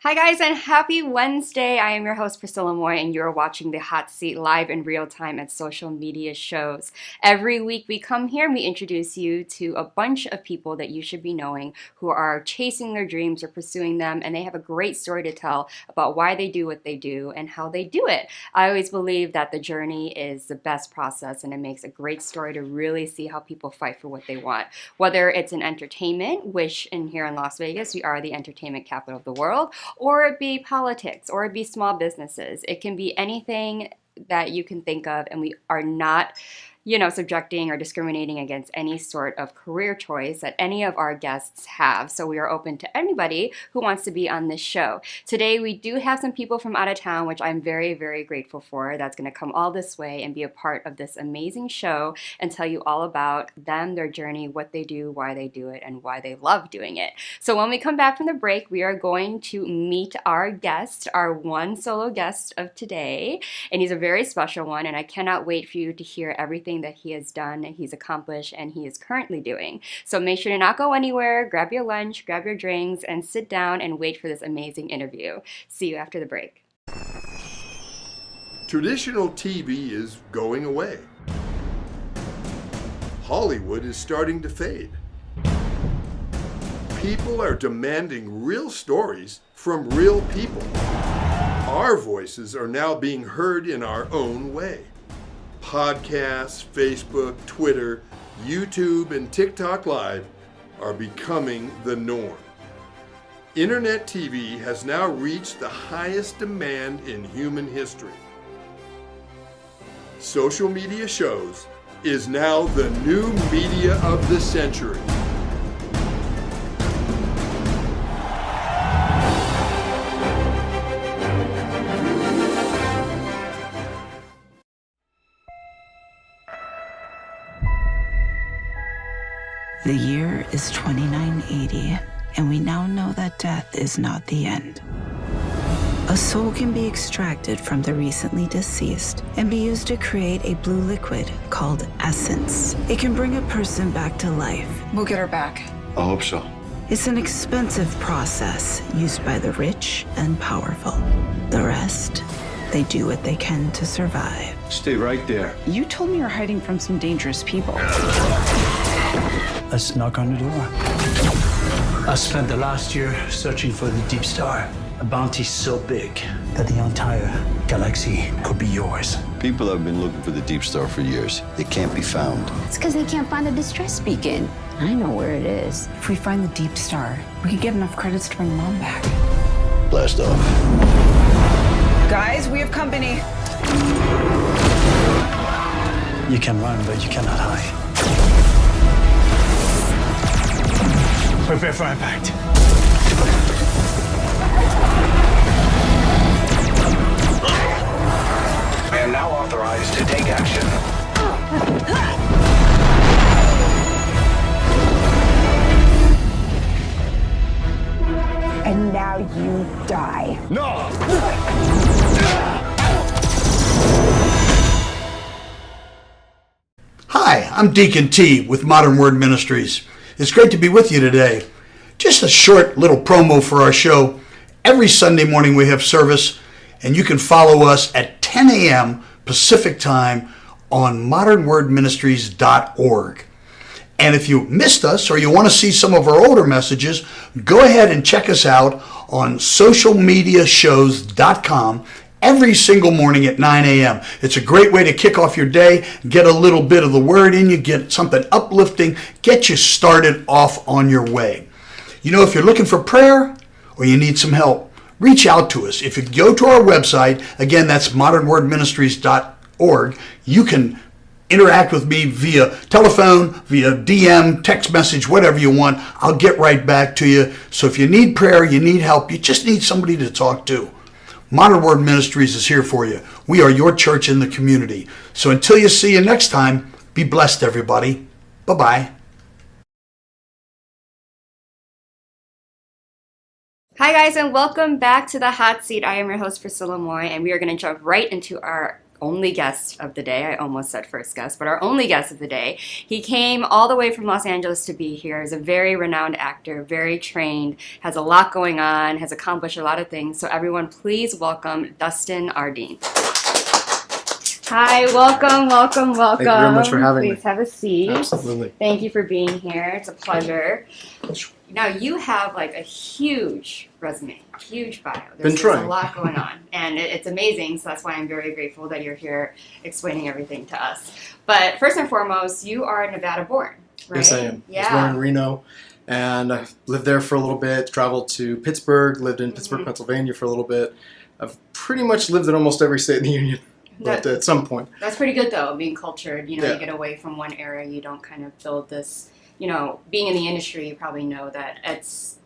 Hi guys, and happy Wednesday. I am your host Priscilla Moy, and you're watching The Hot Seat live in real time at social media shows. Every week we come here and we introduce you to a bunch of people that you should be knowing who are chasing their dreams or pursuing them, and they have a great story to tell about why they do what they do and how they do it. I always believe that the journey is the best process, and it makes a great story to really see how people fight for what they want. Whether it's in entertainment, which here in Las Vegas, we are the entertainment capital of the world, or it be politics, or it be small businesses. It can be anything that you can think of, and we are not subjecting or discriminating against any sort of career choice that any of our guests have. So we are open to anybody who wants to be on this show. Today, we do have some people from out of town, which I'm very, very grateful for. That's going to come all this way and be a part of this amazing show and tell you all about them, their journey, what they do, why they do it, and why they love doing it. So when we come back from the break, we are going to meet our guest, our one solo guest of today. And he's a very special one, and I cannot wait for you to hear everything that he has done, he's accomplished, and he is currently doing. So make sure to not go anywhere, grab your lunch, grab your drinks, and sit down and wait for this amazing interview. See you after the break. Traditional TV is going away. Hollywood is starting to fade. People are demanding real stories from real people. Our voices are now being heard in our own way. Podcasts, Facebook, Twitter, YouTube, and TikTok Live are becoming the norm. Internet TV has now reached the highest demand in human history. Social media shows is now the new media of the century. The year is 2980, and we now know that death is not the end. A soul can be extracted from the recently deceased and be used to create a blue liquid called essence. It can bring a person back to life. We'll get her back. I hope so. It's an expensive process used by the rich and powerful. The rest, they do what they can to survive. Stay right there. You told me you're hiding from some dangerous people. Let's knock on the door. I spent the last year searching for the Deep Star. A bounty so big that the entire galaxy could be yours. People have been looking for the Deep Star for years. They can't be found. It's because they can't find the distress beacon. I know where it is. If we find the Deep Star, we could get enough credits to bring Mom back. Blast off. Guys, we have company. You can run, but you cannot hide. Prepare for impact. I am now authorized to take action. And now you die. No! Hi, I'm Deacon T with Modern Word Ministries. It's great to be with you today. Just a short little promo for our show. Every Sunday morning we have service, and you can follow us at 10 a.m. Pacific Time on modernwordministries.org. And if you missed us or you want to see some of our older messages, go ahead and check us out on socialmediashows.com every single morning at 9 a.m. It's a great way to kick off your day, get a little bit of the word in you, get something uplifting, get you started off on your way. You know, if you're looking for prayer or you need some help, reach out to us. If you go to our website, again, that's modernwordministries.org, you can interact with me via telephone, via DM, text message, whatever you want. I'll get right back to you. So if you need prayer, you need help, you just need somebody to talk to, Modern Word Ministries is here for you. We are your church in the community. So until you see you next time, be blessed, everybody. Bye-bye. Hi guys, and welcome back to The Hot Seat. I am your host Priscilla Moy, and we are going to jump right into our only guest of the day. I almost said first guest, but our only guest of the day. He came all the way from Los Angeles to be here. He's a very renowned actor, very trained, has a lot going on, has accomplished a lot of things. So everyone, please welcome Dustin Ardine. Hi, welcome. Thank you very much for having me. Please have a seat. Absolutely. Thank you for being here. It's a pleasure. Now, you have like a huge resume, huge bio. There's a lot going on, and it's amazing, so that's why I'm very grateful that you're here explaining everything to us. But first and foremost, you are Nevada born, right? Yes, I am. Yeah. I was born in Reno, and I lived there for a little bit, traveled to Pittsburgh, lived in Pittsburgh, Pennsylvania for a little bit. I've pretty much lived in almost every state in the union. But at some point. That's pretty good, though, being cultured. You know, you get away from one area, you don't kind of build this, you know, being in the industry, you probably know that it's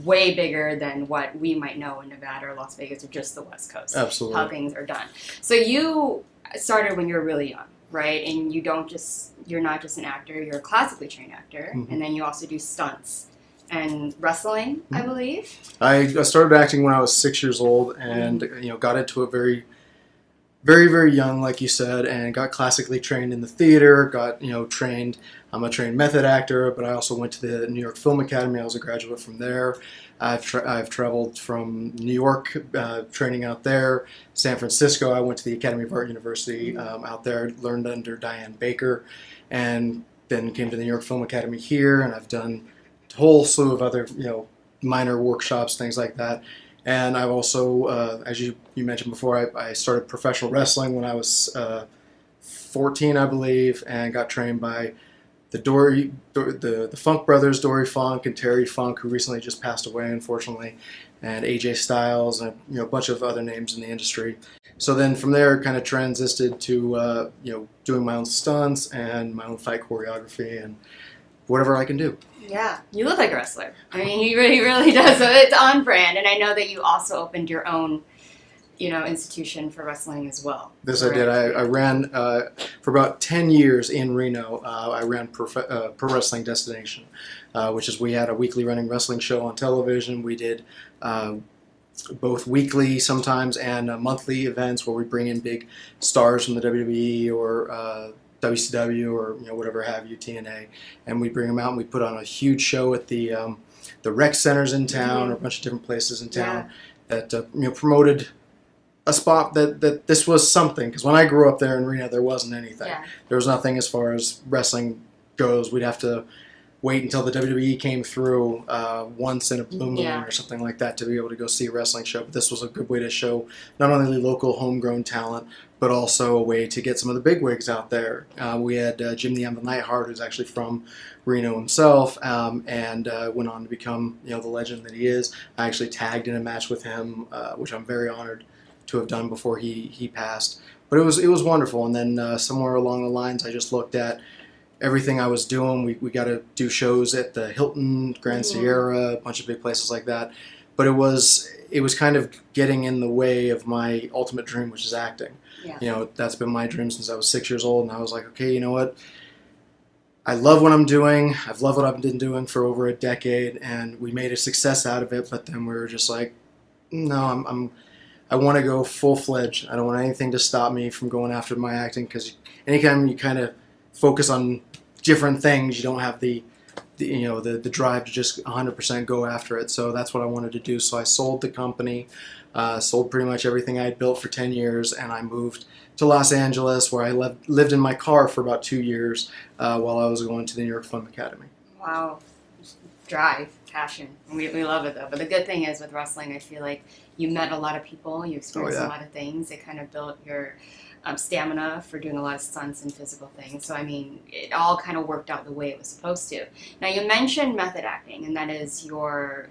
way bigger than what we might know in Nevada or Las Vegas or just the West Coast. Absolutely. How things are done. So you started when you were really young, right? And you're not just an actor, you're a classically trained actor, and then you also do stunts. And wrestling, I believe? I started acting when I was 6 years old and, you know, got into it very, very young, like you said, and got classically trained in the theater, got, you know, trained. I'm a trained method actor, but I also went to the New York Film Academy. I was a graduate from there. I've traveled from New York, training out there. San Francisco, I went to the Academy of Art University out there, learned under Diane Baker, and then came to the New York Film Academy here, and I've done a whole slew of other, you know, minor workshops, things like that. And I've also, as you mentioned before, I started professional wrestling when I was 14, I believe, and got trained by the Funk brothers, Dory Funk and Terry Funk, who recently just passed away, unfortunately, and AJ Styles, and a bunch of other names in the industry. So then from there, kind of transited to doing my own stunts and my own fight choreography and whatever I can do. Yeah, you look like a wrestler. I mean, he really does. So it's on brand, and I know that you also opened your own, you know, institution for wrestling as well. Yes, I did. I ran for about 10 years in Reno. I ran Pro Wrestling Destination, which is we had a weekly running wrestling show on television. We did both weekly sometimes and monthly events where we bring in big stars from the WWE or WCW or whatever have you, TNA, and we bring them out and we put on a huge show at the rec centers in town or a bunch of different places in town that promoted a spot that this was something, because when I grew up there in Reno there wasn't anything. There was nothing as far as wrestling goes. We'd have to wait until the WWE came through once in a blue moon or something like that to be able to go see a wrestling show. But this was a good way to show not only local homegrown talent, but also a way to get some of the bigwigs out there. We had Jim the Anvil Neidhart, who's actually from Reno himself, and went on to become the legend that he is. I actually tagged in a match with him, which I'm very honored to have done before he passed. But it was wonderful. And then somewhere along the lines, I just looked at everything I was doing. We got to do shows at the Hilton, Grand Sierra, a bunch of big places like that. But it was kind of getting in the way of my ultimate dream, which is acting. That's been my dream since I was 6 years old, and I was like, okay, you know what? I love what I'm doing. I've loved what I've been doing for over a decade, and we made a success out of it. But then we were just like, no, I want to go full-fledged. I don't want anything to stop me from going after my acting, because anytime you kind of focus on different things, you don't have the drive to just 100% go after it. So that's what I wanted to do. So I sold the company, sold pretty much everything I had built for 10 years, and I moved to Los Angeles, where I lived in my car for about 2 years while I was going to the New York Film Academy. Wow. Drive, passion. We love it, though. But the good thing is with wrestling, I feel like you met a lot of people, you experienced a lot of things. It kind of built your stamina for doing a lot of stunts and physical things. So, I mean, it all kind of worked out the way it was supposed to. Now, you mentioned method acting, and that is your,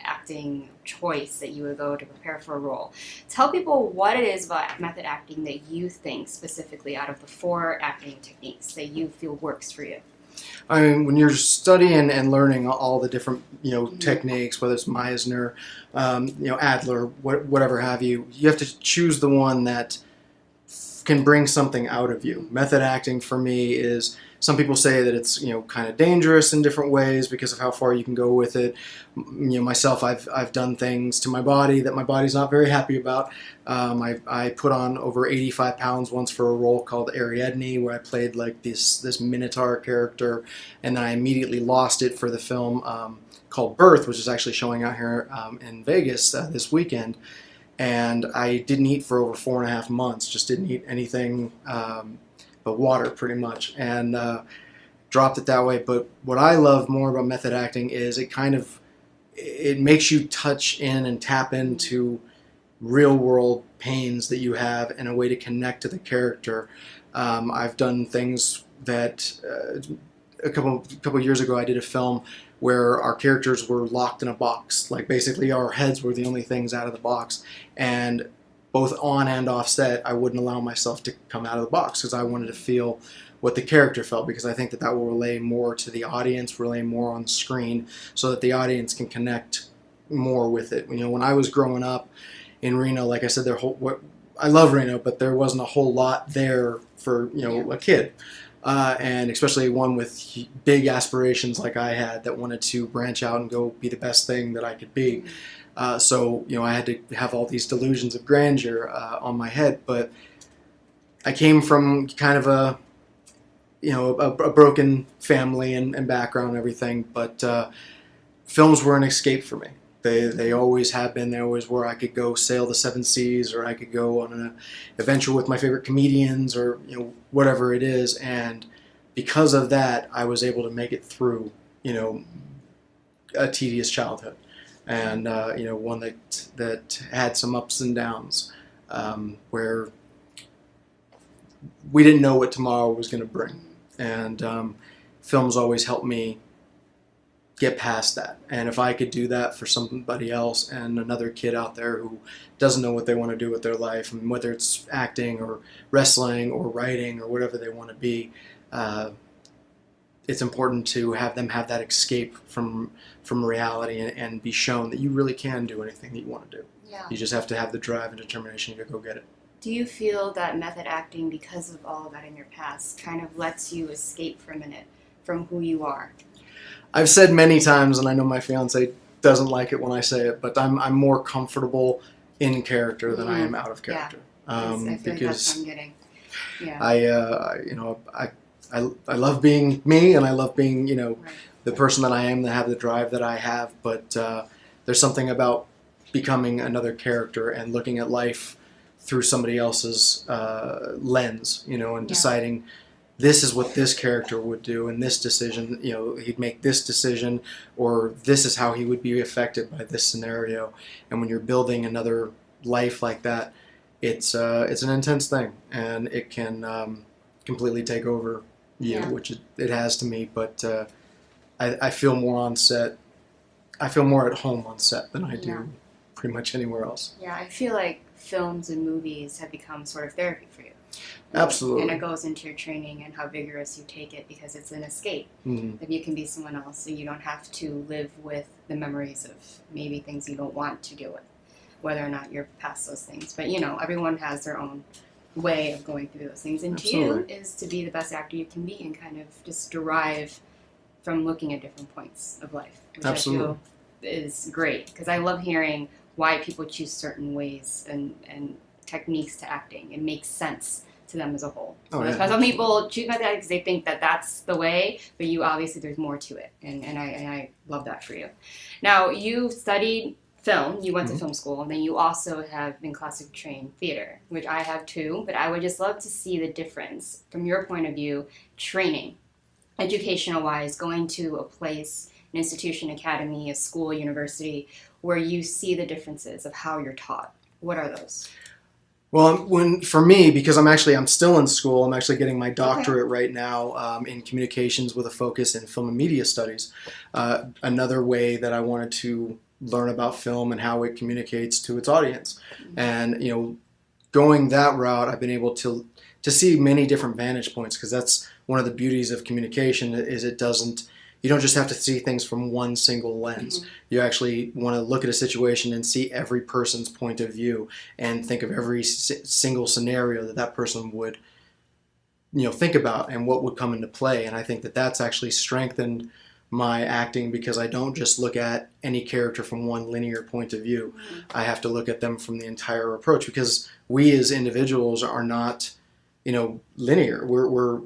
acting choice that you would go to prepare for a role. Tell people what it is about method acting that you think specifically out of the 4 acting techniques that you feel works for you. I mean, when you're studying and learning all the different, techniques, whether it's Meisner, Adler, whatever have you, you have to choose the one that can bring something out of you. Method acting for me is, some people say that it's, you know, kind of dangerous in different ways because of how far you can go with it. You know, myself, I've done things to my body that my body's not very happy about. I put on over 85 pounds once for a role called Ariadne, where I played like this Minotaur character, and then I immediately lost it for the film called Birth, which is actually showing out here in Vegas this weekend. And I didn't eat for over 4.5 months, just didn't eat anything but water pretty much, and dropped it that way. But what I love more about method acting is it makes you touch in and tap into real world pains that you have and a way to connect to the character. I've done things that a couple years ago I did a film where our characters were locked in a box. Like basically our heads were the only things out of the box, and both on and off set, I wouldn't allow myself to come out of the box because I wanted to feel what the character felt, because I think that will relay more to the audience, relay more on the screen, so that the audience can connect more with it. You know, when I was growing up in Reno, like I said, I love Reno, but there wasn't a whole lot there for, you know, a kid. And especially one with big aspirations like I had, that wanted to branch out and go be the best thing that I could be. So, you know, I had to have all these delusions of grandeur on my head, but I came from kind of a broken family and background and everything, but films were an escape for me. They always have been. They always were. I could go sail the 7 seas, or I could go on an adventure with my favorite comedians, or, you know, whatever it is. And because of that, I was able to make it through, you know, a tedious childhood. And you know, one that had some ups and downs, where we didn't know what tomorrow was going to bring, and films always helped me get past that. And if I could do that for somebody else, and another kid out there who doesn't know what they want to do with their life, and whether it's acting or wrestling or writing or whatever they want to be, it's important to have them have that escape from reality, and be shown that you really can do anything that you want to do. Yeah. You just have to have the drive and determination to go get it. Do you feel that method acting, because of all of that in your past, kind of lets you escape for a minute from who you are? I've said many times, and I know my fiance doesn't like it when I say it, but I'm more comfortable in character than I am out of character. Yeah. I feel like that's what I'm getting. Yeah. I love being me, and I love being, you know, Right. the person that I am, that have the drive that I have. But there's something about becoming another character and looking at life through somebody else's lens, you know, and deciding this is what this character would do, and this decision, you know, he'd make this decision, or this is how he would be affected by this scenario. And when you're building another life like that, it's an intense thing, and it can completely take over you, which it has to me. But I feel more on set. I feel more at home on set than I do pretty much anywhere else. Yeah, I feel like films and movies have become sort of therapy for you. Absolutely. And it goes into your training and how vigorous you take it, because it's an escape. Mm-hmm. That you can be someone else, so you don't have to live with the memories of maybe things you don't want to deal with, whether or not you're past those things. But, you know, everyone has their own way of going through those things. And to you is to be the best actor you can be, and kind of just derive from looking at different points of life, which I feel is great, because I love hearing why people choose certain ways and techniques to acting. It makes sense to them as a whole. Some people choose method because they think that that's the way, but you obviously, there's more to it, and I love that for you. Now, you studied film, you went to film school, and then you also have been classically trained theater, which I have too, but I would just love to see the difference from your point of view, training, educational wise, going to a place, an institution, academy, a school, university, where you see the differences of how you're taught. What are those? Well, for me, because I'm still in school. I'm actually getting my doctorate right now in communications with a focus in film and media studies. Another way that I wanted to learn about film and how it communicates to its audience. And, you know, going that route, I've been able to see many different vantage points, because that's one of the beauties of communication, is it doesn't, you don't just have to see things from one single lens. You actually want to look at a situation and see every person's point of view and think of every single scenario that person would, think about and what would come into play. And I think that that's actually strengthened my acting, because I don't just look at any character from one linear point of view. I have to look at them from the entire approach, because we as individuals are not, linear. We're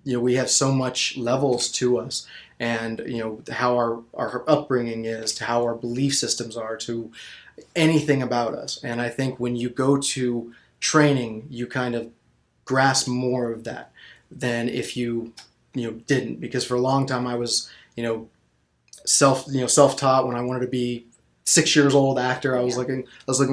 we have so much levels to us, and how our upbringing is, to how our belief systems are, to anything about us. And I think when you go to training, you kind of grasp more of that than if you didn't, because for a long time I was self-taught. When I wanted to be 6 years old actor, I was looking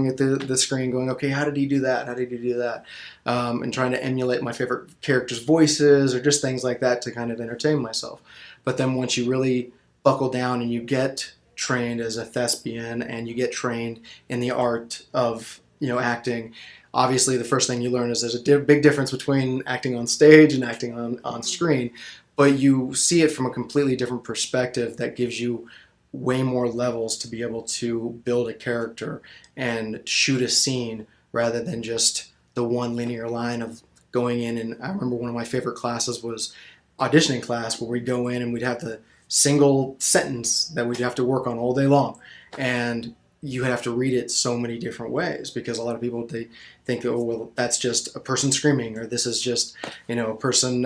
at the screen going, okay, how did he do that? How did he do that? And trying to emulate my favorite characters' voices or just things like that to kind of entertain myself. But then once you really buckle down and you get trained as a thespian and you get trained in the art of acting, obviously the first thing you learn is there's a big difference between acting on stage and acting on screen. But you see it from a completely different perspective that gives you way more levels to be able to build a character and shoot a scene, rather than just the one linear line of going in. And I remember one of my favorite classes was auditioning class, where we'd go in and we'd have the single sentence that we'd have to work on all day long. And you have to read it so many different ways, because a lot of people, they think, oh, well, that's just a person screaming, or this is just a person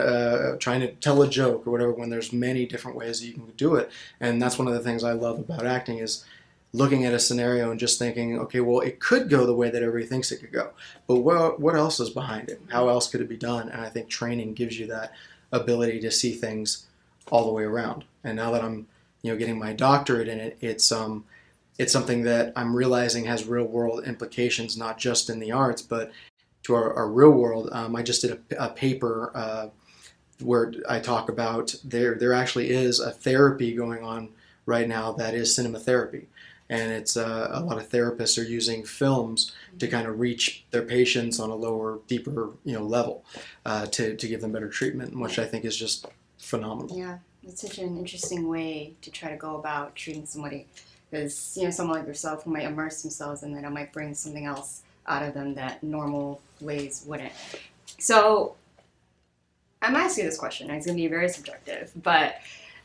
trying to tell a joke or whatever, when there's many different ways that you can do it. And that's one of the things I love about acting, is looking at a scenario and just thinking, okay, well, it could go the way that everybody thinks it could go, but what else is behind it? How else could it be done? And I think training gives you that ability to see things all the way around. And now that I'm getting my doctorate in it, it's something that I'm realizing has real world implications, not just in the arts, but to our real world. I just did a paper where I talk about there actually is a therapy going on right now that is cinema therapy. And it's a lot of therapists are using films to kind of reach their patients on a lower, deeper level to give them better treatment, which I think is just phenomenal. Yeah, it's such an interesting way to try to go about treating somebody. Because, someone like yourself who might immerse themselves in it, I might bring something else out of them that normal ways wouldn't. So, I'm asking you this question, and it's going to be very subjective, but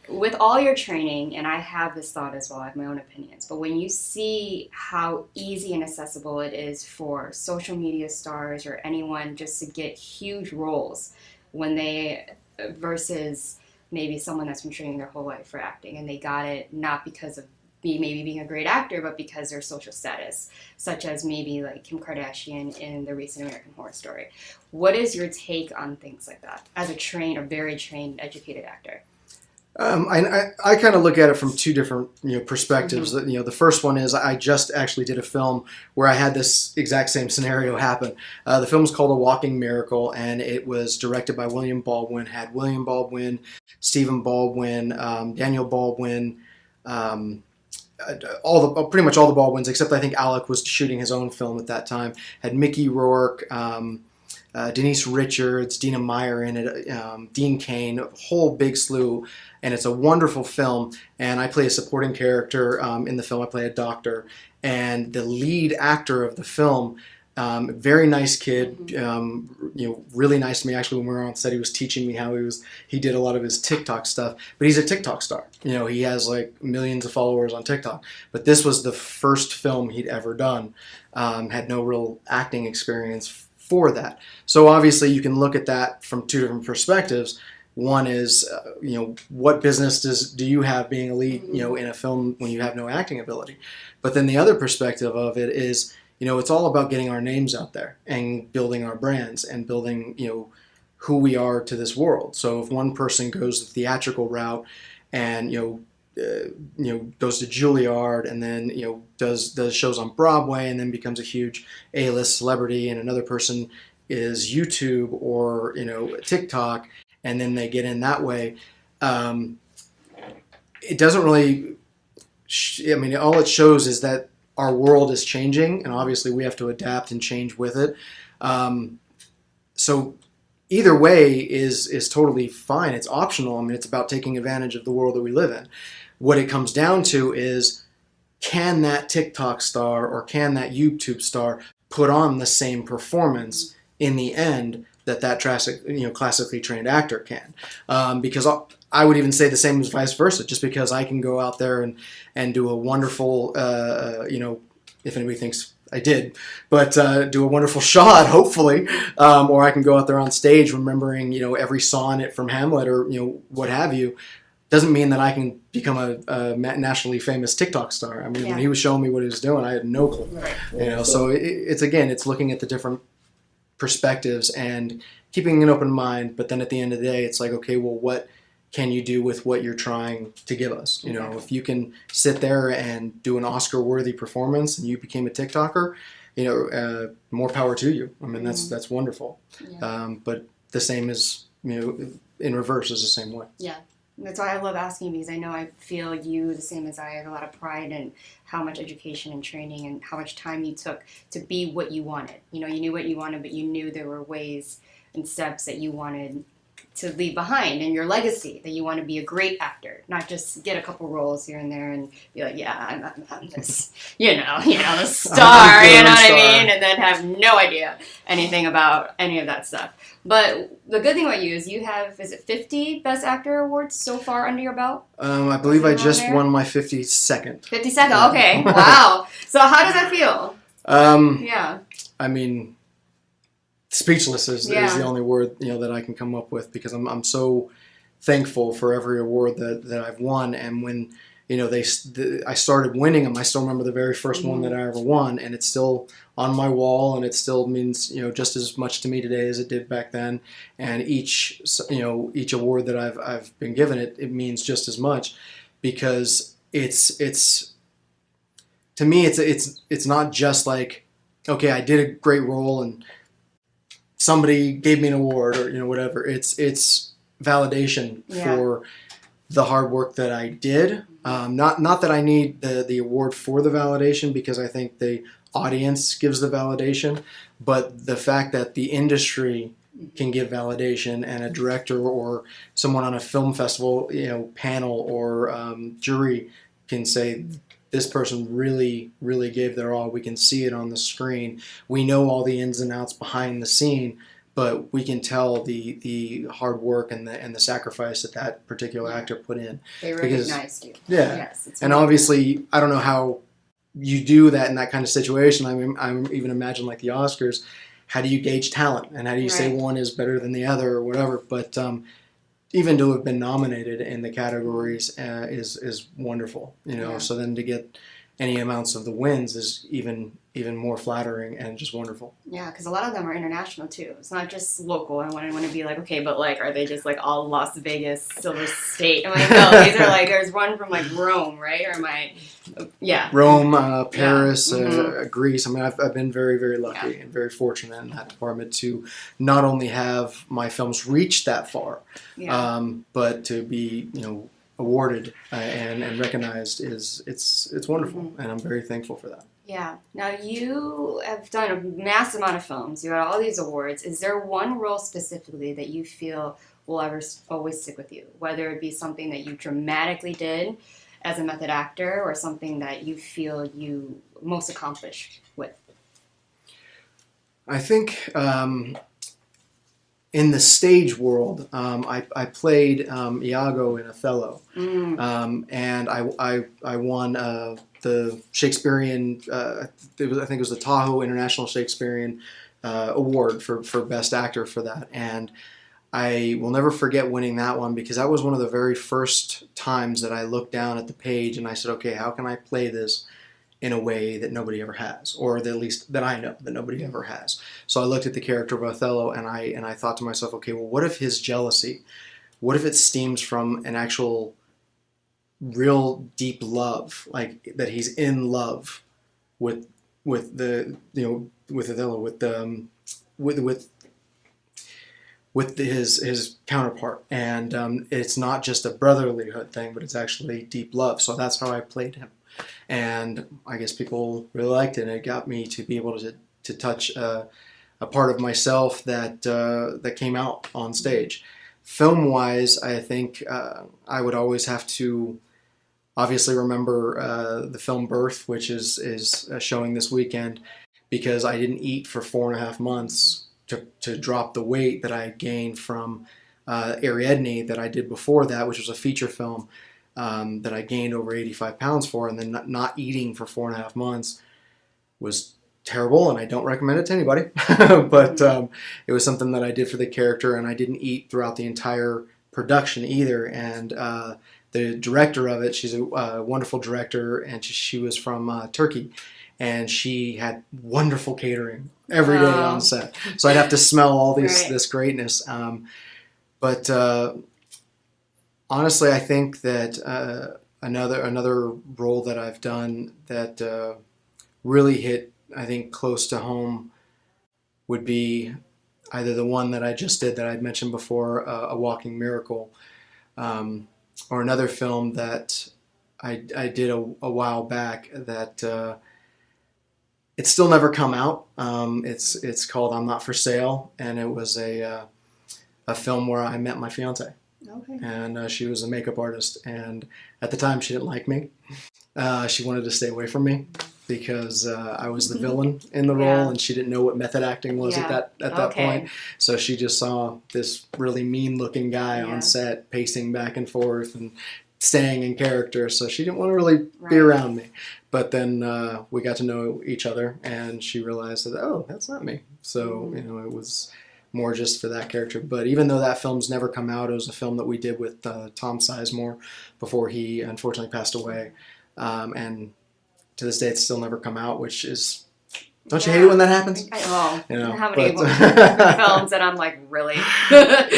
with all your training, and I have this thought as well, I have my own opinions, but when you see how easy and accessible it is for social media stars or anyone just to get huge roles versus maybe someone that's been training their whole life for acting, and they got it not because of maybe being a great actor, but because their social status, such as maybe like Kim Kardashian in the recent American Horror Story. What is your take on things like that as a very trained, educated actor? I kind of look at it from two different perspectives. Mm-hmm. The first one is I just actually did a film where I had this exact same scenario happen. The film is called A Walking Miracle, and it was directed by William Baldwin. Had William Baldwin, Stephen Baldwin, Daniel Baldwin. Pretty much all the Baldwins, except I think Alec was shooting his own film at that time. Had Mickey Rourke, Denise Richards, Dina Meyer in it, Dean Cain, a whole big slew, and it's a wonderful film. And I play a supporting character in the film. I play a doctor, and the lead actor of the film, very nice kid, really nice to me. Actually, when we were on set, he was teaching me how he did a lot of his TikTok stuff, but he's a TikTok star. He has like millions of followers on TikTok, but this was the first film he'd ever done. Had no real acting experience for that. So obviously you can look at that from two different perspectives. One is, what business do you have being a lead, in a film when you have no acting ability? But then the other perspective of it is, it's all about getting our names out there and building our brands and building, who we are to this world. So if one person goes the theatrical route and, goes to Juilliard and then, does shows on Broadway and then becomes a huge A-list celebrity, and another person is YouTube or, TikTok, and then they get in that way, it doesn't really, all it shows is that our world is changing, and obviously we have to adapt and change with it. So either way is totally fine. It's optional. I mean, it's about taking advantage of the world that we live in. What it comes down to is, can that TikTok star or can that YouTube star put on the same performance in the end that classically trained actor can? Because I would even say the same as vice versa. Just because I can go out there and do a wonderful, if anybody thinks I did, but do a wonderful shot, hopefully, or I can go out there on stage remembering, every sonnet from Hamlet or, what have you, doesn't mean that I can become a nationally famous TikTok star. I mean, when he was showing me what he was doing, I had no clue. Right. So it's looking at the different perspectives and keeping an open mind, but then at the end of the day, it's like, okay, well, what can you do with what you're trying to give us? If you can sit there and do an Oscar-worthy performance and you became a TikToker, more power to you. I mean, that's wonderful. Yeah. But the same is, in reverse is the same way. Yeah. That's why I love asking, because I know I feel you the same as I have a lot of pride in how much education and training and how much time you took to be what you wanted. You knew what you wanted, but you knew there were ways and steps that you wanted to leave behind in your legacy, that you want to be a great actor, not just get a couple roles here and there and be like, yeah, I'm this, the star, you know what I mean? And then have no idea anything about any of that stuff. But the good thing about you is you have, is it 50 Best Actor awards so far under your belt? I believe I just won my 52nd. 52nd, okay. Wow. So how does that feel? Yeah. I mean, speechless is the only word that I can come up with, because I'm so thankful for every award that I've won. And when I started winning them, I still remember the very first one that I ever won, and it's still on my wall, and it still means just as much to me today as it did back then. And each award that I've been given, it means just as much, because it's to me it's not just like, okay, I did a great role and somebody gave me an award or whatever. It's validation for the hard work that I did. Not that I need the award for the validation, because I think the audience gives the validation, but the fact that the industry can give validation, and a director or someone on a film festival panel or jury can say, this person really, really gave their all. We can see it on the screen. We know all the ins and outs behind the scene, but we can tell the hard work and the sacrifice that particular actor put in. They recognized you. Yeah. Yes, and obviously, I don't know how you do that in that kind of situation. I mean, I even imagine like the Oscars. How do you gauge talent, and how do you say one is better than the other or whatever? But even to have been nominated in the categories is wonderful. So then to get any amounts of the wins is even more flattering and just wonderful. Yeah, because a lot of them are international too. It's not just local. I want to be like, okay, but like, are they just like all Las Vegas, Silver State? I'm like, no, these are like, there's one from like Rome, right? Or Rome, Paris, Greece. I mean, I've been very, very lucky and very fortunate in that department to not only have my films reach that far, but to be, awarded and recognized it's wonderful, and I'm very thankful for that. Yeah. Now you have done a mass amount of films. You got all these awards. Is there one role specifically that you feel will always stick with you? Whether it be something that you dramatically did as a method actor, or something that you feel you most accomplished with? I think in the stage world, I played Iago in Othello, and I won the Shakespearean. I think it was the Tahoe International Shakespearean Award for Best Actor for that, and I will never forget winning that one, because that was one of the very first times that I looked down at the page and I said, okay, how can I play this in a way that nobody ever has, or at least that I know that nobody ever has. So I looked at the character of Othello, and I thought to myself, okay, well, what if his jealousy, what if it stems from an actual real deep love, like that he's in love with the with Othello, with his counterpart, and it's not just a brotherlyhood thing, but it's actually deep love. So that's how I played him. And I guess people really liked it, and it got me to be able to touch a a part of myself that that came out on stage. Film-wise, I think I would always have to obviously remember the film Birth, which is showing this weekend, because I didn't eat for 4.5 months to drop the weight that I had gained from Ariadne that I did before that, which was a feature film that I gained over 85 pounds for, and then not eating for 4.5 months was terrible, and I don't recommend it to anybody. But it was something that I did for the character, and I didn't eat throughout the entire production either. And the director of it, she's a wonderful director, and she was from Turkey, and she had wonderful catering every day on set. So I'd have to smell all this greatness. But honestly, I think that another role that I've done that really hit, I think, close to home would be either the one that I just did that I'd mentioned before, A Walking Miracle, or another film that I did a while back that it's still never come out. It's called I'm Not For Sale, and it was a film where I met my fiance. Okay. And she was a makeup artist, and at the time she didn't like me. She wanted to stay away from me because I was the villain in the role, and she didn't know what method acting was at that point. So she just saw this really mean-looking guy on set pacing back and forth and staying in character. So she didn't want to really be around me. But then we got to know each other, and she realized that, oh, that's not me. So it was more just for that character. But even though that film's never come out, it was a film that we did with Tom Sizemore before he unfortunately passed away. And to this day, it's still never come out, which is... Don't you hate it when that happens? How many films that I'm like, really? But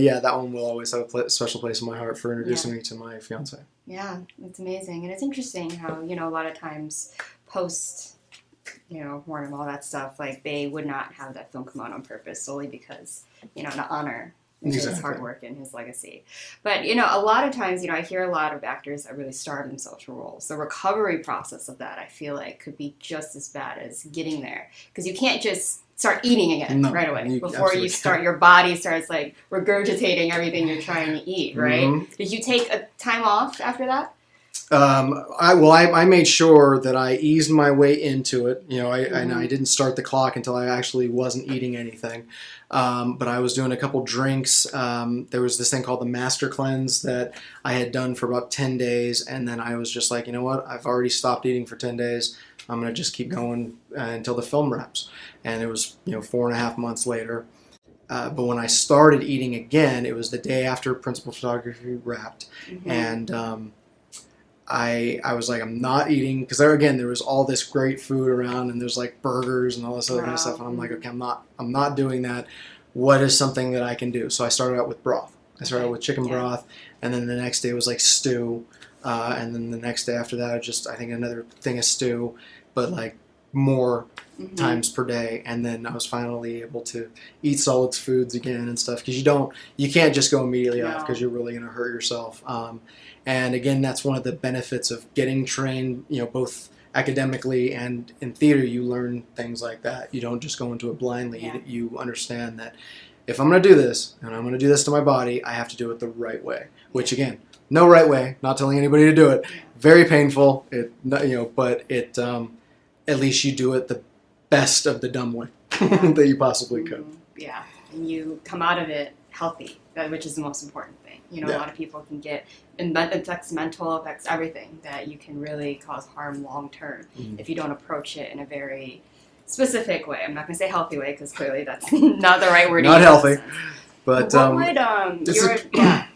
yeah, that one will always have a special place in my heart for introducing me to my fiance. Yeah, it's amazing. And it's interesting how, a lot of times post, Warren and all that stuff, like they would not have that film come out on purpose solely because, to honor his hard work and his legacy. But, a lot of times, I hear a lot of actors that really starve themselves for roles. The recovery process of that, I feel like, could be just as bad as getting there. Because you can't just start eating again right away. Before you start, your body starts, like, regurgitating everything you're trying to eat, right? Mm-hmm. Did you take a time off after that? I made sure that I eased my way into it. I didn't start the clock until I actually wasn't eating anything. But I was doing a couple drinks. There was this thing called the Master Cleanse that I had done for about 10 days. And then I was just like, you know what? I've already stopped eating for 10 days. I'm going to just keep going until the film wraps. And it was, 4.5 months later. But when I started eating again, it was the day after principal photography wrapped. Mm-hmm. And I was like, I'm not eating, because there was all this great food around, and there's like burgers and all this other kind of stuff, and I'm like, okay, I'm not doing that. What is something that I can do? So I started out with broth. I started out with chicken broth, and then the next day was like stew, and then the next day after that, I think another thing of stew, but like more times per day. And then I was finally able to eat solids foods again and stuff, because you can't just go immediately off, because you're really going to hurt yourself. And again, that's one of the benefits of getting trained, both academically and in theater. You learn things like that. You don't just go into it blindly. Yeah. You understand that if I'm going to do this, and I'm going to do this to my body, I have to do it the right way. Which again, no right way. Not telling anybody to do it. Very painful. But at least you do it the best of the dumb way that you possibly could. Yeah, and you come out of it healthy, which is the most important thing. A lot of people can get, it affects mental, affects everything, that you can really cause harm long term if you don't approach it in a very specific way. I'm not going to say healthy way, because clearly that's not the right word. Not healthy. But what would,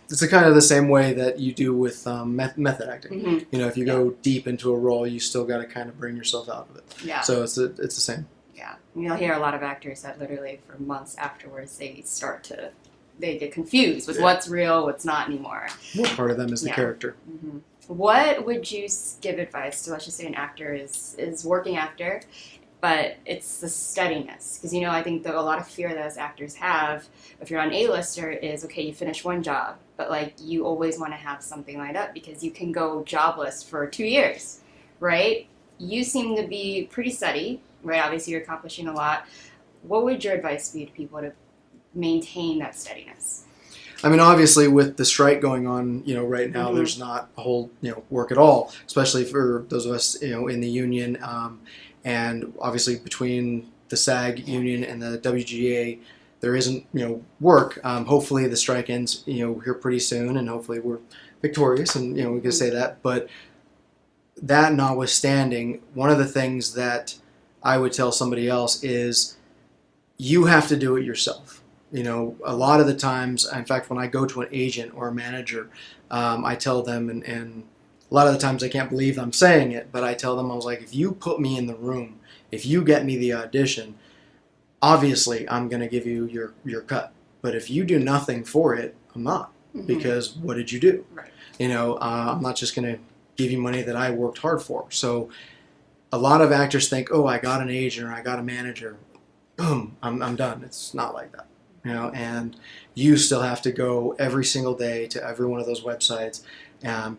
it's a kind of the same way that you do with method acting. Mm-hmm. If you go deep into a role, you still got to kind of bring yourself out of it. Yeah. So it's the same. Yeah. You'll hear a lot of actors that literally for months afterwards they get confused with what's real, what's not anymore. What part of them is the character? Mm-hmm. What would you give advice to, let's just say, an actor is working actor, but it's the steadiness? Because, I think that a lot of fear that as actors have, if you're on A-lister, is, okay, you finish one job, but, like, you always want to have something lined up, because you can go jobless for 2 years, right? You seem to be pretty steady, right? Obviously, you're accomplishing a lot. What would your advice be to people to maintain that steadiness? I mean, obviously, with the strike going on, right now, Mm-hmm. there's not a whole, work at all, especially for those of us, in the union, and obviously between the SAG union and the WGA, there isn't, work. Hopefully, the strike ends, here pretty soon, and hopefully we're victorious, and we can say that. But that notwithstanding, one of the things that I would tell somebody else is you have to do it yourself. A lot of the times, in fact, when I go to an agent or a manager, I tell them, and a lot of the times I can't believe I'm saying it, but I tell them, I was like, if you put me in the room, if you get me the audition, obviously I'm going to give you your cut. But if you do nothing for it, I'm not. Mm-hmm. Because what did you do? Right. I'm not just going to give you money that I worked hard for. So a lot of actors think, oh, I got an agent or I got a manager. Boom, I'm done. It's not like that. And you still have to go every single day to every one of those websites,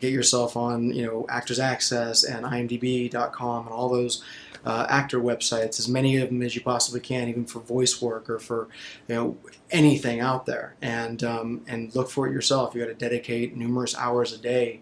get yourself on, Actors Access and IMDb.com and all those actor websites, as many of them as you possibly can, even for voice work or for, anything out there, and look for it yourself. You got to dedicate numerous hours a day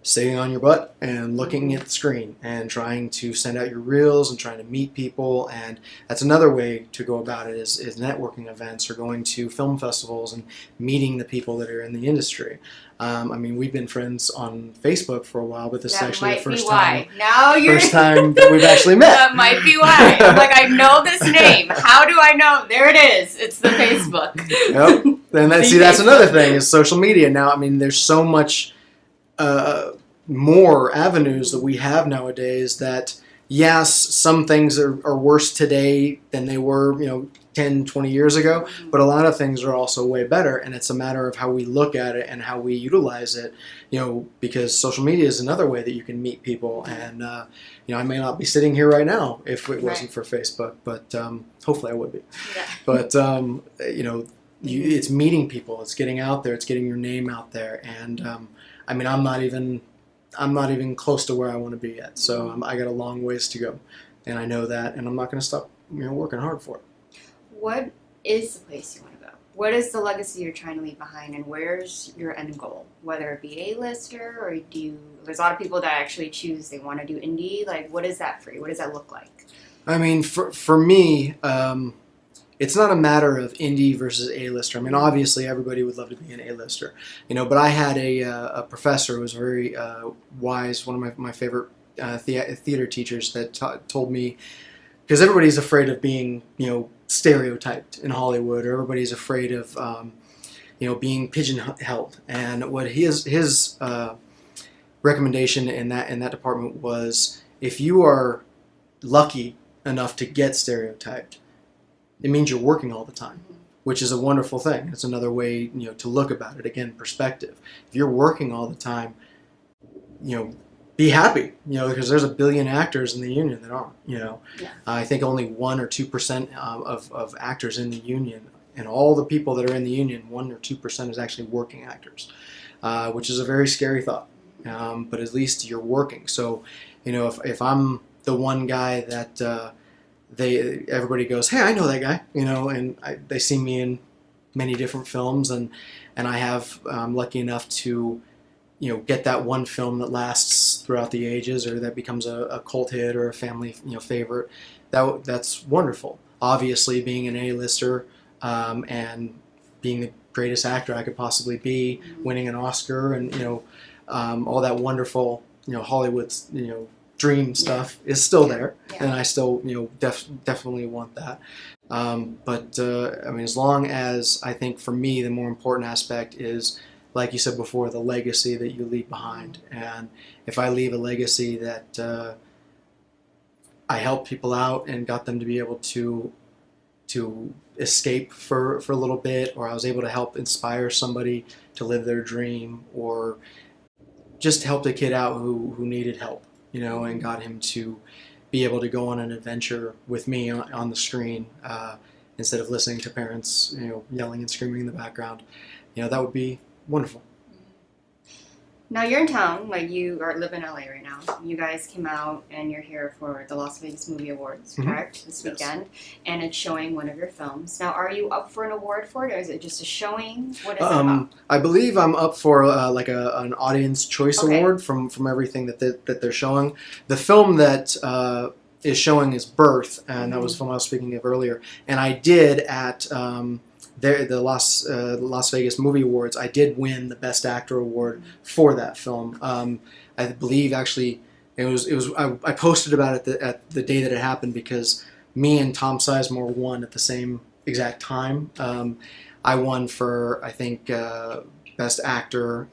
sitting on your butt and looking at the screen and trying to send out your reels and trying to meet people. And that's another way to go about it is networking events or going to film festivals and meeting the people that are in the industry. We've been friends on Facebook for a while, but this is actually the first time. First time that we've actually met. That might be why. I'm like, I know this name. How do I know? There it is. It's the Facebook. Yep. And that's another thing is social media. Now, there's so much more avenues that we have nowadays that, yes, some things are worse today than they were, 10, 20 years ago, but a lot of things are also way better, and it's a matter of how we look at it and how we utilize it, because social media is another way that you can meet people, and, I may not be sitting here right now if it wasn't for Facebook, but hopefully I would be. Yeah. But, it's meeting people, it's getting out there, it's getting your name out there, and I'm not even close to where I want to be yet. So I got a long ways to go, and I know that, and I'm not going to stop, working hard for it. What is the place you want to go? What is the legacy you're trying to leave behind, and where's your end goal? Whether it be A-lister, or there's a lot of people that actually choose they want to do indie. Like, what is that for you? What does that look like? For me, it's not a matter of indie versus A-lister. Obviously everybody would love to be an A-lister, but I had a professor who was very wise, one of my favorite theater teachers that told me, because everybody's afraid of being, stereotyped in Hollywood, or everybody's afraid of, being pigeonholed. And what his recommendation in that department was, if you are lucky enough to get stereotyped, it means you're working all the time, which is a wonderful thing. It's another way, to look about it. Again, perspective. If you're working all the time, be happy, because there's a billion actors in the union that aren't, Yeah. I think only 1 or 2% of actors in the union, and all the people that are in the union, 1 or 2% is actually working actors, which is a very scary thought. But at least you're working. So, if I'm the one guy that everybody goes, hey, I know that guy, and they see me in many different films, and I'm lucky enough to, get that one film that lasts throughout the ages, or that becomes a cult hit or a family, favorite. That's wonderful. Obviously, being an A-lister and being the greatest actor I could possibly be, winning an Oscar, and all that wonderful, Hollywood's, dream stuff is still there, and I still, definitely want that. But as long as, I think for me, the more important aspect is, like you said before, the legacy that you leave behind. And if I leave a legacy that I helped people out and got them to be able to escape for a little bit, or I was able to help inspire somebody to live their dream, or just helped a kid out who needed help, and got him to be able to go on an adventure with me on the screen, instead of listening to parents, yelling and screaming in the background, that would be wonderful. Now you're in town, like you are live in LA right now. You guys came out and you're here for the Las Vegas Movie Awards, correct? This weekend, and it's showing one of your films. Now, are you up for an award for it, or is it just a showing? What is it about? I believe I'm up for like an audience choice award from everything that they're showing. The film that is showing is Birth, and that was the film I was speaking of earlier. And I did at the Las Vegas Movie Awards, I did win the Best Actor award for that film. I believe actually I posted about it at the day that it happened because me and Tom Sizemore won at the same exact time. I won for I think Best Actor,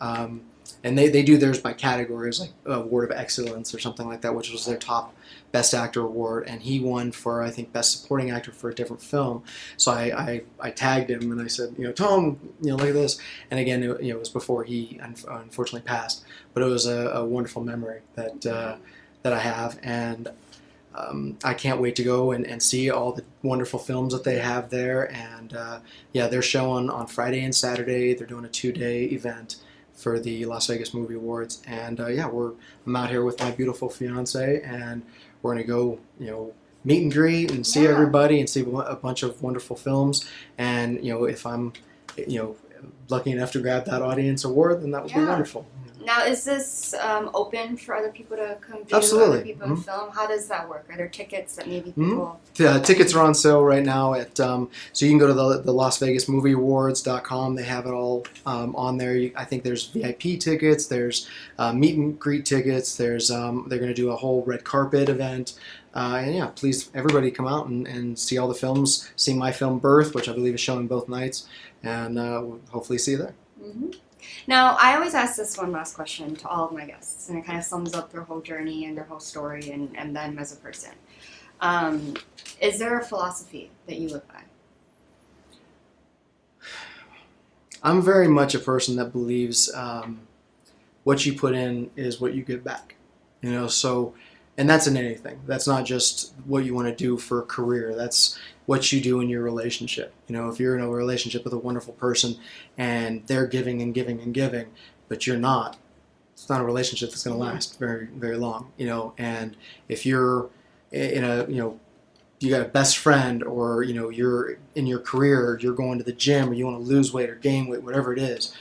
and they do theirs by categories, like Award of Excellence or something like that, which was their top Best Actor award, and he won for I think Best Supporting Actor for a different film. So I tagged him and I said, Tom, look at this. And again, it was before he unfortunately passed, but it was a wonderful memory that I have, and I can't wait to go and see all the wonderful films that they have there. And they're showing on Friday and Saturday. They're doing a 2-day event for the Las Vegas Movie Awards, and I'm out here with my beautiful fiance, and we're gonna go, meet and greet and see everybody and see a bunch of wonderful films. And if I'm, lucky enough to grab that audience award, then that would be wonderful. Now, is this open for other people to come view? Absolutely. Other people in film? How does that work? Are there tickets that maybe people... Tickets are on sale right now at so you can go to the Las Vegas Movie Awards.com. They have it all on there. I think there's VIP tickets, there's meet and greet tickets, there's they're going to do a whole red carpet event. And please everybody come out and see all the films, see my film Birth, which I believe is showing both nights, and we'll hopefully see you there. Now, I always ask this one last question to all of my guests, and it kind of sums up their whole journey and their whole story and them as a person. Is there a philosophy that you live by? I'm very much a person that believes what you put in is what you get back. So, and that's in anything. That's not just what you want to do for a career. That's what you do in your relationship. If you're in a relationship with a wonderful person and they're giving and giving and giving, but you're not, it's not a relationship that's going to last very, very long. And if you're in a, you got a best friend, or you're in your career, you're going to the gym, or you want to lose weight or gain weight, whatever it is,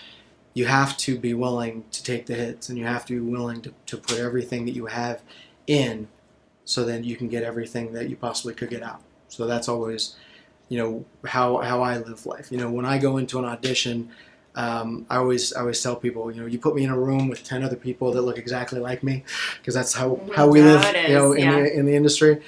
you have to be willing to take the hits, and you have to be willing to put everything that you have in, so then you can get everything that you possibly could get out. So that's always, how I live life. When I go into an audition, I always tell people, you put me in a room with 10 other people that look exactly like me, because that's how we live, in the industry.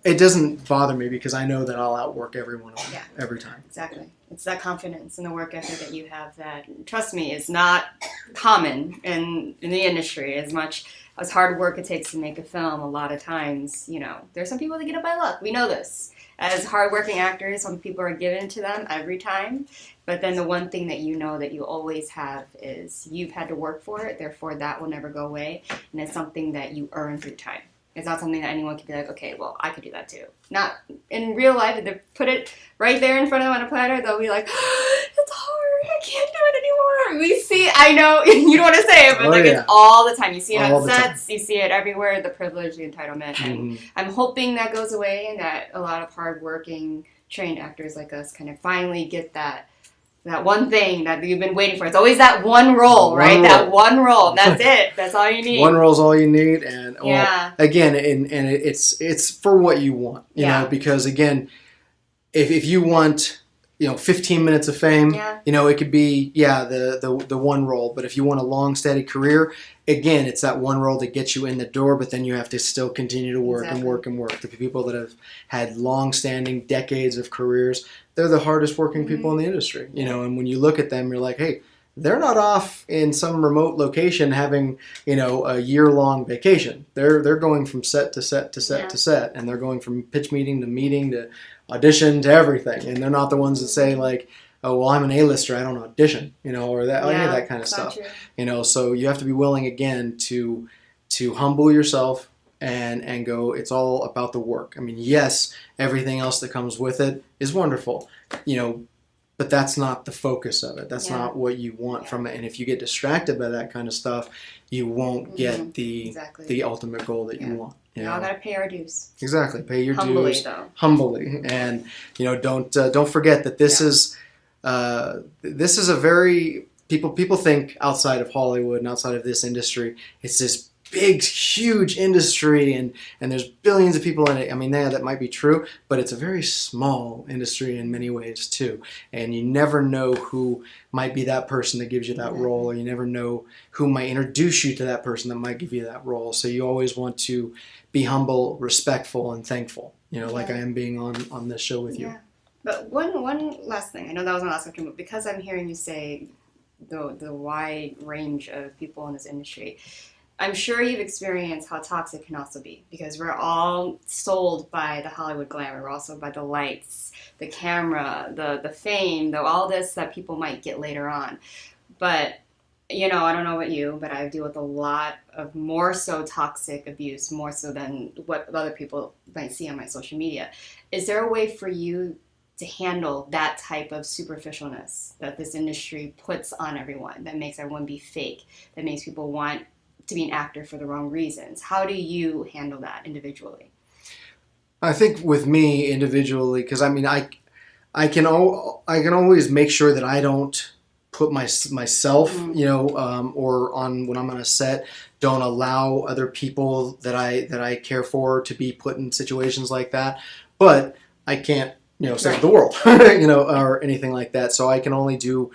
It doesn't bother me because I know that I'll outwork every one of them every time. Exactly. It's that confidence and the work ethic that you have that, trust me, is not common in the industry. As much as hard work it takes to make a film, a lot of times, there's some people that get it by luck. We know this. As hardworking actors, some people are given to them every time. But then the one thing that that you always have is you've had to work for it, therefore that will never go away. And it's something that you earn through time. It's not something that anyone can be like, okay, well, I could do that too. Not in real life. If they put it right there in front of them on a platter, they'll be like, it's hard. I can't do it anymore. We see, I know, you don't want to say it, but it's all the time. You see it on sets. You see it everywhere, the privilege, the entitlement. And I'm hoping that goes away and that a lot of hardworking, trained actors like us kind of finally get that one thing that you've been waiting for. It's always that one role, right? That one role. That's it. That's all you need. One role's all you need, and again, and it's for what you want, you know. Because again, if you want, 15 minutes of fame, it could be the one role. But if you want a long, steady career, again, it's that one role that gets you in the door. But then you have to still continue to work and work and work. The people that have had long-standing, decades of careers, they're the hardest working people in the industry, and when you look at them, you're like, hey, they're not off in some remote location having, a year-long vacation. They're going from set to set to set to set, and they're going from pitch meeting to audition to everything. And they're not the ones that say like, oh, well, I'm an A-lister, I don't audition, or that, any of that kind of stuff. So you have to be willing again to humble yourself and go, it's all about the work. I mean, yes, everything else that comes with it is wonderful. but that's not the focus of it. That's not what you want from it. And if you get distracted by that kind of stuff, you won't get the ultimate goal that you want. We all gotta pay our dues. Exactly, pay your Humbly, dues though. humbly, and don't forget that this is a very people think outside of Hollywood and outside of this industry, it's this big, huge industry, and there's billions of people in it. I mean, that might be true, but it's a very small industry in many ways too. And you never know who might be that person that gives you that role, or you never know who might introduce you to that person that might give you that role. So you always want to be humble, respectful, and thankful. Like I am being on this show with you. Yeah. But one last thing. I know that was my last question, but because I'm hearing you say the wide range of people in this industry, I'm sure you've experienced how toxic it can also be, because we're all sold by the Hollywood glamour. We're also by the lights, the camera, the fame, all this that people might get later on. But, I don't know about you, but I deal with a lot of more so toxic abuse, more so than what other people might see on my social media. Is there a way for you to handle that type of superficialness that this industry puts on everyone, that makes everyone be fake, that makes people want to be an actor for the wrong reasons? How do you handle that individually? I think with me individually, because I can always make sure that I don't put myself, or when I'm on a set, don't allow other people that I care for to be put in situations like that. But I can't, save the world, or anything like that. So I can only do,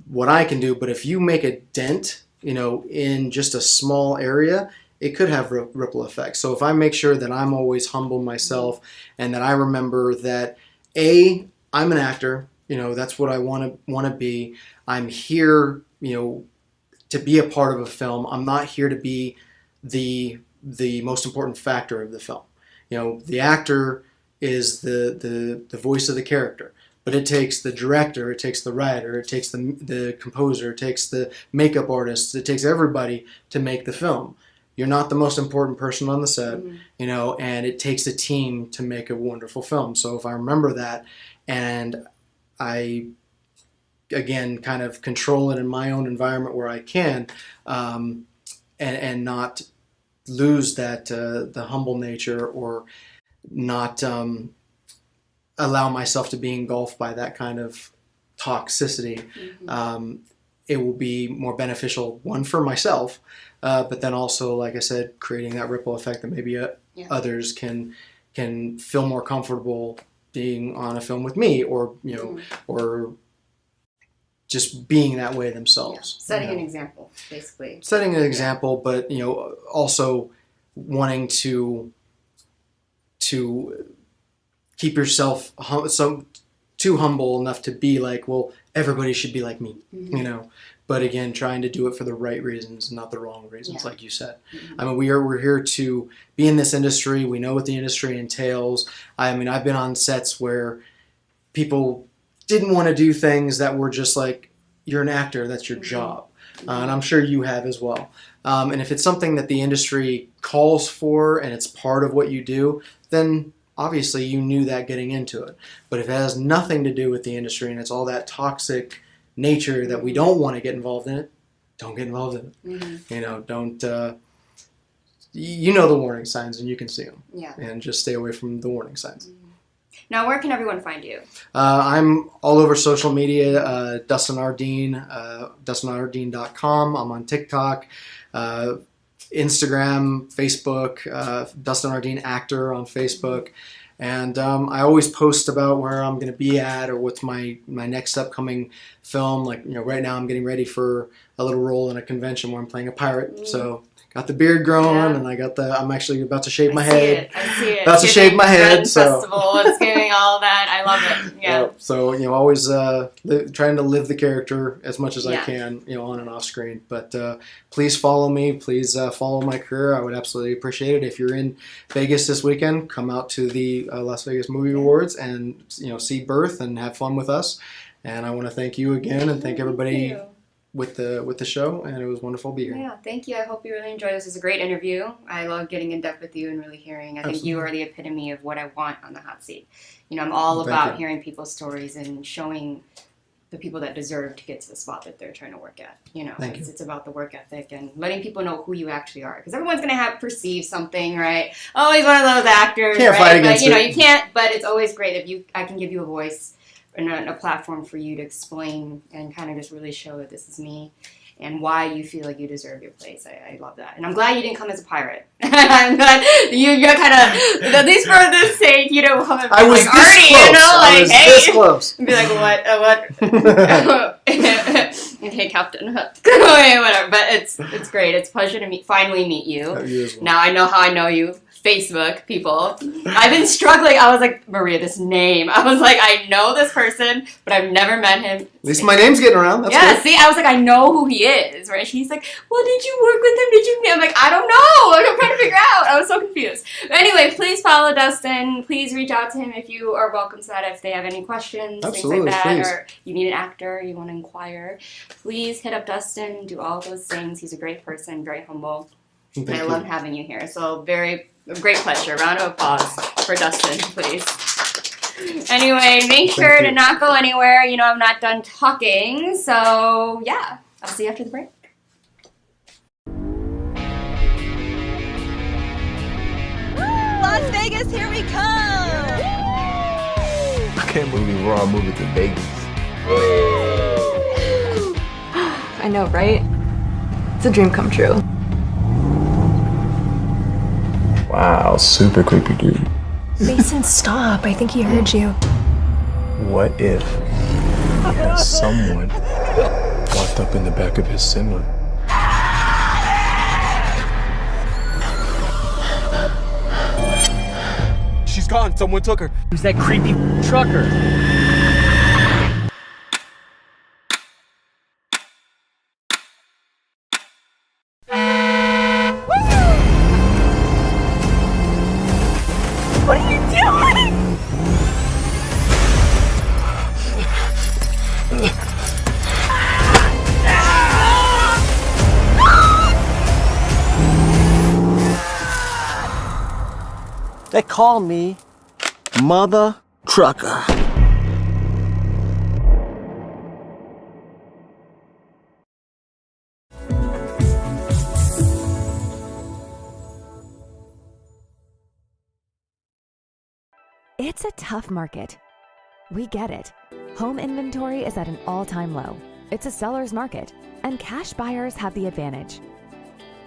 what I can do. But if you make a dent, in just a small area, it could have ripple effects. So if I make sure that I'm always humble myself, and that I remember that I'm an actor, that's what I want to be. I'm here, to be a part of a film. I'm not here to be the most important factor of the film. The actor is the voice of the character. But it takes the director, it takes the writer, it takes the composer, it takes the makeup artist, it takes everybody to make the film. You're not the most important person on the set, and it takes a team to make a wonderful film. So if I remember that, and I, again, kind of control it in my own environment where I can, and not lose that the humble nature, or not allow myself to be engulfed by that kind of toxicity, it will be more beneficial, one, for myself, but then also, like I said, creating that ripple effect that maybe others can feel more comfortable being on a film with me, or or just being that way themselves. Setting an example, basically. Setting an example, but also wanting to keep yourself too humble enough to be like, well, everybody should be like me, But again, trying to do it for the right reasons, not the wrong reasons, like you said. I mean, we're here to be in this industry. We know what the industry entails. I mean, I've been on sets where people didn't want to do things that were just like, you're an actor, that's your job. And I'm sure you have as well. And if it's something that the industry calls for and it's part of what you do, then obviously you knew that getting into it. But if it has nothing to do with the industry and it's all that toxic nature that we don't want to get involved in it, don't get involved in it. Don't, the warning signs and you can see them. Yeah. And just stay away from the warning signs. Now, where can everyone find you? I'm all over social media, Dustin Ardine, DustinArdine.com. I'm on TikTok, Instagram, Facebook, Dustin Ardine Actor on Facebook. And I always post about where I'm going to be at, or what's my next upcoming film. Like, right now I'm getting ready for a little role in a convention where I'm playing a pirate. So got the beard growing, and I'm actually about to shave my head. I see it. About to shave my head. Festival, it's giving all that. I love it. Yeah. So always trying to live the character as much as I can, on and off screen. But please follow me. Please follow my career. I would absolutely appreciate it. If you're in Vegas this weekend, come out to the Las Vegas Movie Awards and see Birth and have fun with us. And I want to thank you again, and thank everybody with the show, and it was wonderful to be here. Yeah, thank you. I hope you really enjoyed this. It was a great interview. I love getting in depth with you and really hearing. I think you are the epitome of what I want on the hot seat. I'm all about hearing people's stories and showing the people that deserve to get to the spot that they're trying to work at. It's about the work ethic and letting people know who you actually are. Because everyone's going to perceive something, right? Always one of those actors, can't right? Fight against it. You can't, but it's always great if I can give you a voice and a platform for you to explain and kind of just really show that this is me and why you feel like you deserve your place. I love that. And I'm glad you didn't come as a pirate. I'm glad you're kind of, at least for this sake, you don't come and be I was like this Arnie, close. hey. This close. And be like, what? Okay, Captain. Whatever. But it's great. It's a pleasure to finally meet you. You as well. Now I know how I know you. Facebook people. I've been struggling. I was like, Maria, this name. I was like, I know this person, but I've never met him. At least my name's getting around. That's good. See, I was like, I know who he is, right? She's like, well, did you work with him? Did you meet? I'm like, I don't know. I'm trying to figure out. I was so confused. But anyway, please follow Dustin. Please reach out to him if you are welcome to that, if they have any questions, Absolutely, things like that, please. or you need an actor, you want to inquire. Please hit up Dustin, do all those things. He's a great person, very humble. Thank and I you. love having you here. So a great pleasure. Round of applause for Dustin, please. Anyway, make sure to not go anywhere. I'm not done talking. So, yeah, I'll see you after the break. Las Vegas, here we come! I can't believe we're all moving to Vegas. I know, right? It's a dream come true. Wow, super creepy dude. Mason, stop. I think he heard you. What if someone walked up in the back of his semi? She's gone. Someone took her. Who's that creepy trucker? What are you doing? They call me Mother Trucker. It's a tough market. We get it. Home inventory is at an all-time low. It's a seller's market, and cash buyers have the advantage.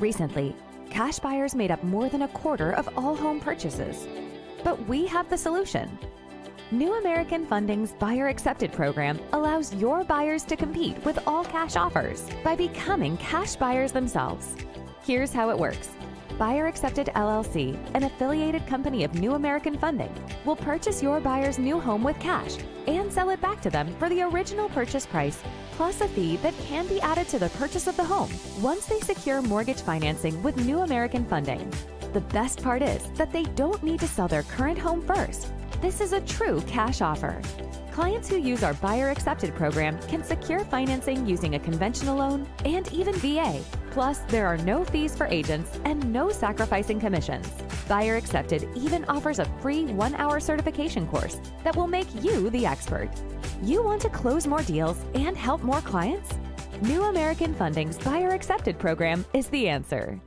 Recently, cash buyers made up more than a quarter of all home purchases. But we have the solution. New American Funding's Buyer Accepted program allows your buyers to compete with all cash offers by becoming cash buyers themselves. Here's how it works. Buyer Accepted LLC, an affiliated company of New American Funding, will purchase your buyer's new home with cash and sell it back to them for the original purchase price, plus a fee that can be added to the purchase of the home once they secure mortgage financing with New American Funding. The best part is that they don't need to sell their current home first. This is a true cash offer. Clients who use our Buyer Accepted program can secure financing using a conventional loan and even VA. Plus, there are no fees for agents and no sacrificing commissions. Buyer Accepted even offers a free 1-hour certification course that will make you the expert. You want to close more deals and help more clients? New American Funding's Buyer Accepted program is the answer.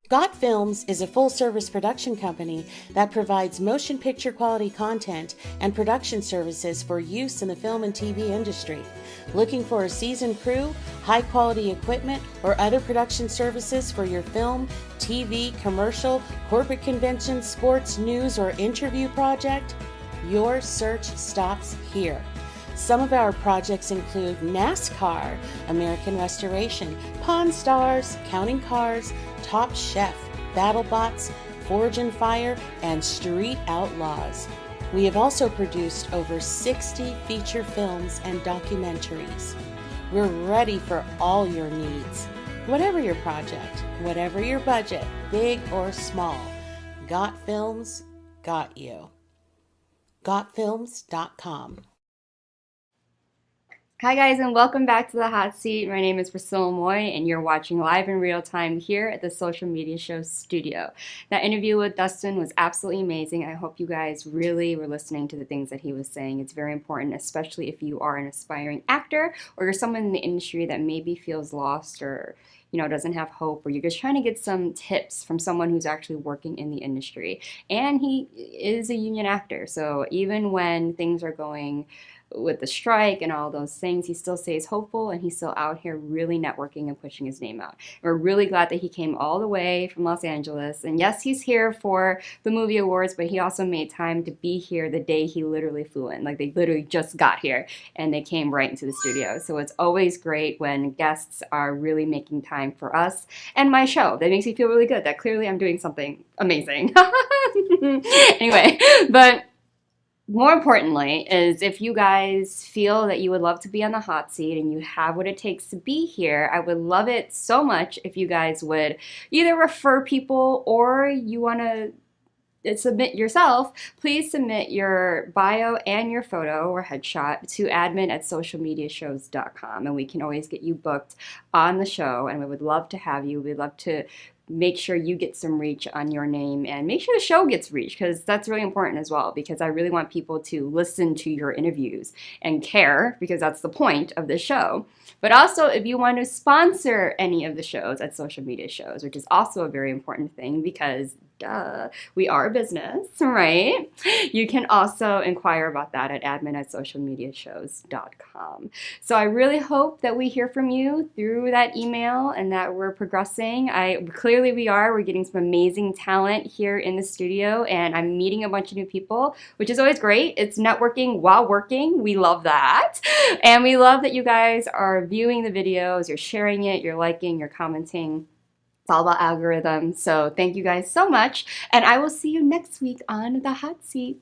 Got Films is a full-service production company that provides motion picture quality content and production services for use in the film and TV industry. Looking for a seasoned crew, high-quality equipment, or other production services for your film, TV, commercial, corporate convention, sports, news, or interview project? Your search stops here. Some of our projects include NASCAR, American Restoration, Pawn Stars, Counting Cars, Top Chef, BattleBots, Forge and Fire, and Street Outlaws. We have also produced over 60 feature films and documentaries. We're ready for all your needs. Whatever your project, whatever your budget, big or small, Got Films got you. GotFilms.com. Hi guys, and welcome back to the hot seat. My name is Priscilla Moy, and you're watching live in real time here at the Social Media Show studio. That interview with Dustin was absolutely amazing. I hope you guys really were listening to the things that he was saying. It's very important, especially if you are an aspiring actor or you're someone in the industry that maybe feels lost or doesn't have hope, or you're just trying to get some tips from someone who's actually working in the industry. And he is a union actor, so even when things are going with the strike and all those things, he still stays hopeful, and he's still out here really networking and pushing his name out. We're really glad that he came all the way from Los Angeles. And yes, he's here for the movie awards, but he also made time to be here the day he literally flew in. Like, they literally just got here and they came right into the studio. So it's always great when guests are really making time for us and my show. That makes me feel really good that clearly I'm doing something amazing. Anyway, but more importantly is, if you guys feel that you would love to be on the hot seat and you have what it takes to be here, I would love it so much if you guys would either refer people, or you want to submit yourself. Please submit your bio and your photo or headshot to admin@socialmediashows.com, and we can always get you booked on the show, and we would love to have you. We'd love to make sure you get some reach on your name, and make sure the show gets reach, because that's really important as well, because I really want people to listen to your interviews and care, because that's the point of the show. But also, if you want to sponsor any of the shows at Social Media Shows, which is also a very important thing, because duh, we are a business, right? You can also inquire about that at admin@socialmediashows.com. So I really hope that we hear from you through that email, and that we're progressing. Clearly we are. We're getting some amazing talent here in the studio, and I'm meeting a bunch of new people, which is always great. It's networking while working. We love that. And we love that you guys are viewing the videos, you're sharing it, you're liking, you're commenting. It's all about algorithms. So thank you guys so much, and I will see you next week on the hot seat.